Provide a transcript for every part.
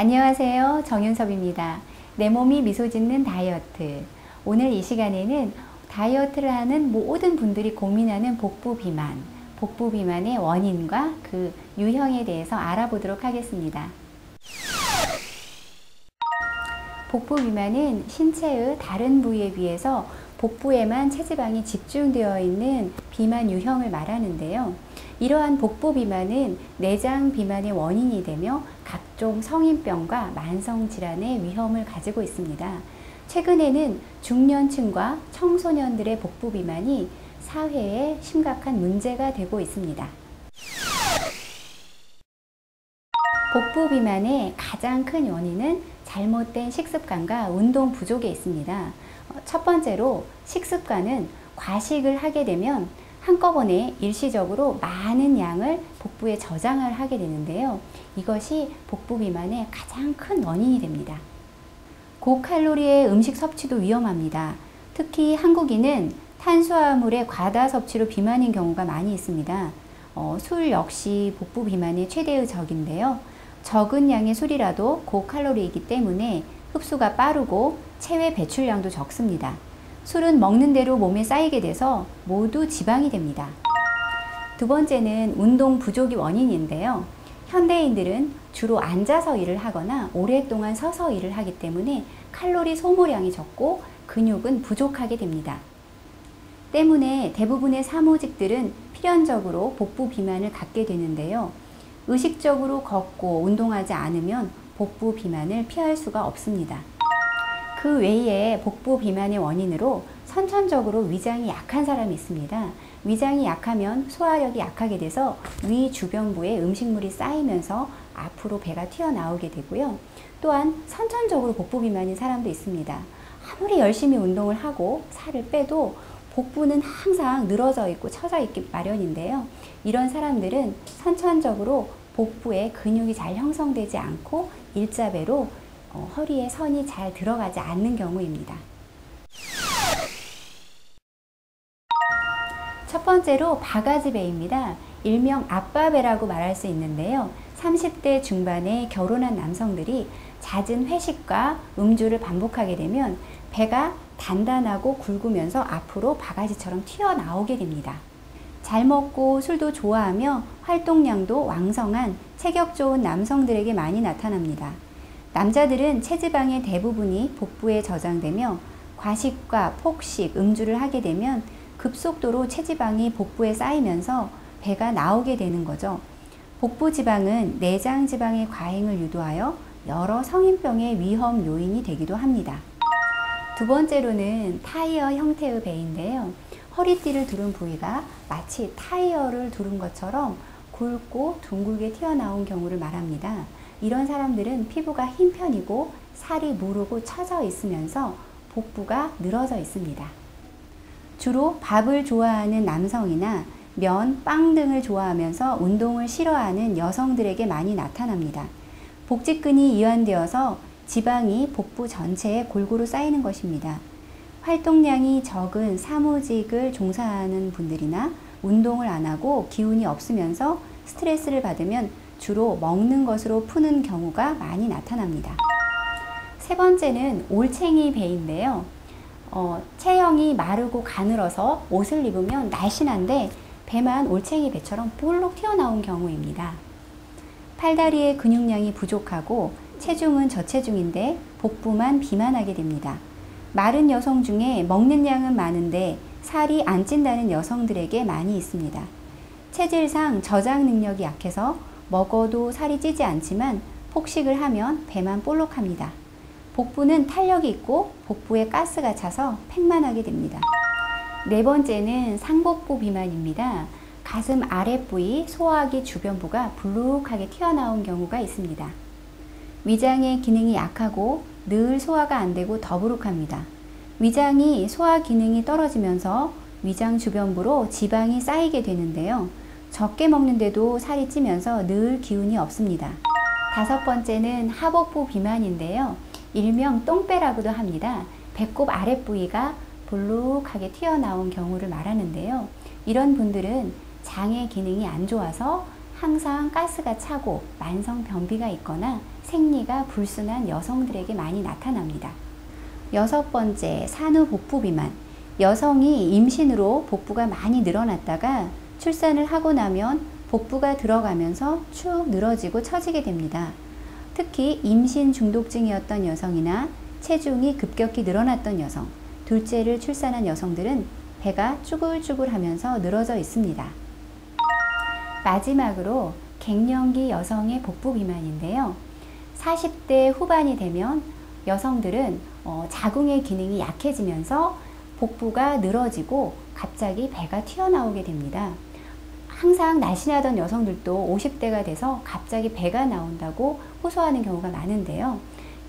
안녕하세요. 정윤섭입니다. 내 몸이 미소 짓는 다이어트. 오늘 이 시간에는 다이어트를 하는 모든 분들이 고민하는 복부 비만, 복부 비만의 원인과 그 유형에 대해서 알아보도록 하겠습니다. 복부 비만은 신체의 다른 부위에 비해서 복부에만 체지방이 집중되어 있는 비만 유형을 말하는데요. 이러한 복부 비만은 내장 비만의 원인이 되며 각종 성인병과 만성질환의 위험을 가지고 있습니다. 최근에는 중년층과 청소년들의 복부 비만이 사회에 심각한 문제가 되고 있습니다. 복부 비만의 가장 큰 원인은 잘못된 식습관과 운동 부족에 있습니다. 첫 번째로 식습관은 과식을 하게 되면 한꺼번에 일시적으로 많은 양을 복부에 저장을 하게 되는데요. 이것이 복부 비만의 가장 큰 원인이 됩니다. 고칼로리의 음식 섭취도 위험합니다. 특히 한국인은 탄수화물의 과다 섭취로 비만인 경우가 많이 있습니다. 술 역시 복부 비만의 최대의 적인데요. 적은 양의 술이라도 고칼로리이기 때문에 흡수가 빠르고 체외 배출량도 적습니다. 술은 먹는 대로 몸에 쌓이게 돼서 모두 지방이 됩니다. 두 번째는 운동 부족이 원인인데요. 현대인들은 주로 앉아서 일을 하거나 오랫동안 서서 일을 하기 때문에 칼로리 소모량이 적고 근육은 부족하게 됩니다. 때문에 대부분의 사무직들은 필연적으로 복부 비만을 갖게 되는데요. 의식적으로 걷고 운동하지 않으면 복부 비만을 피할 수가 없습니다. 그 외에 복부 비만의 원인으로 선천적으로 위장이 약한 사람이 있습니다. 위장이 약하면 소화력이 약하게 돼서 위 주변부에 음식물이 쌓이면서 앞으로 배가 튀어나오게 되고요. 또한 선천적으로 복부 비만인 사람도 있습니다. 아무리 열심히 운동을 하고 살을 빼도 복부는 항상 늘어져 있고 처져 있기 마련인데요. 이런 사람들은 선천적으로 복부에 근육이 잘 형성되지 않고 일자배로 허리에 선이 잘 들어가지 않는 경우입니다. 첫 번째로 바가지배입니다. 일명 아빠배라고 말할 수 있는데요. 30대 중반에 결혼한 남성들이 잦은 회식과 음주를 반복하게 되면 배가 단단하고 굵으면서 앞으로 바가지처럼 튀어나오게 됩니다. 잘 먹고 술도 좋아하며 활동량도 왕성한 체격 좋은 남성들에게 많이 나타납니다. 남자들은 체지방의 대부분이 복부에 저장되며 과식과 폭식, 음주를 하게 되면 급속도로 체지방이 복부에 쌓이면서 배가 나오게 되는 거죠. 복부 지방은 내장 지방의 과잉을 유도하여 여러 성인병의 위험 요인이 되기도 합니다. 두 번째로는 타이어 형태의 배인데요. 허리띠를 두른 부위가 마치 타이어를 두른 것처럼 굵고 둥글게 튀어나온 경우를 말합니다. 이런 사람들은 피부가 흰 편이고 살이 무르고 처져 있으면서 복부가 늘어져 있습니다. 주로 밥을 좋아하는 남성이나 면, 빵 등을 좋아하면서 운동을 싫어하는 여성들에게 많이 나타납니다. 복직근이 이완되어서 지방이 복부 전체에 골고루 쌓이는 것입니다. 활동량이 적은 사무직을 종사하는 분들이나 운동을 안 하고 기운이 없으면서 스트레스를 받으면 주로 먹는 것으로 푸는 경우가 많이 나타납니다. 세 번째는 올챙이 배인데요. 체형이 마르고 가늘어서 옷을 입으면 날씬한데 배만 올챙이 배처럼 볼록 튀어나온 경우입니다. 팔다리의 근육량이 부족하고 체중은 저체중인데 복부만 비만하게 됩니다. 마른 여성 중에 먹는 양은 많은데 살이 안 찐다는 여성들에게 많이 있습니다. 체질상 저장 능력이 약해서 먹어도 살이 찌지 않지만 폭식을 하면 배만 볼록합니다. 복부는 탄력이 있고 복부에 가스가 차서 팽만하게 됩니다. 네 번째는 상복부 비만입니다. 가슴 아랫부위, 소화기 주변부가 불룩하게 튀어나온 경우가 있습니다. 위장의 기능이 약하고 늘 소화가 안 되고 더부룩합니다. 위장이 소화 기능이 떨어지면서 위장 주변부로 지방이 쌓이게 되는데요. 적게 먹는데도 살이 찌면서 늘 기운이 없습니다. 다섯 번째는 하복부 비만인데요. 일명 똥배라고도 합니다. 배꼽 아랫부위가 볼록하게 튀어나온 경우를 말하는데요. 이런 분들은 장의 기능이 안 좋아서 항상 가스가 차고 만성 변비가 있거나 생리가 불순한 여성들에게 많이 나타납니다. 6번째, 산후 복부 비만. 여성이 임신으로 복부가 많이 늘어났다가 출산을 하고 나면 복부가 들어가면서 축 늘어지고 처지게 됩니다. 특히 임신 중독증이었던 여성이나 체중이 급격히 늘어났던 여성, 둘째를 출산한 여성들은 배가 쭈글쭈글하면서 늘어져 있습니다. 마지막으로 갱년기 여성의 복부 비만인데요. 40대 후반이 되면 여성들은 자궁의 기능이 약해지면서 복부가 늘어지고 갑자기 배가 튀어나오게 됩니다. 항상 날씬하던 여성들도 50대가 돼서 갑자기 배가 나온다고 호소하는 경우가 많은데요.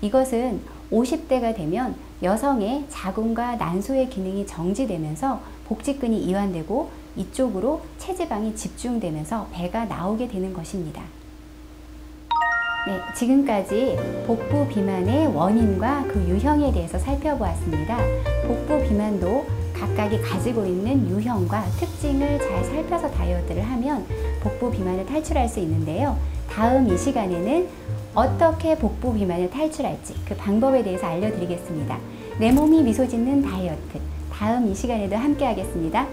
이것은 50대가 되면 여성의 자궁과 난소의 기능이 정지되면서 복직근이 이완되고 이쪽으로 체지방이 집중되면서 배가 나오게 되는 것입니다. 네, 지금까지 복부 비만의 원인과 그 유형에 대해서 살펴보았습니다. 복부 비만도 각각이 가지고 있는 유형과 특징을 잘 살펴서 다이어트를 하면 복부 비만을 탈출할 수 있는데요. 다음 이 시간에는 어떻게 복부 비만을 탈출할지 그 방법에 대해서 알려드리겠습니다. 내 몸이 미소 짓는 다이어트, 다음 이 시간에도 함께 하겠습니다.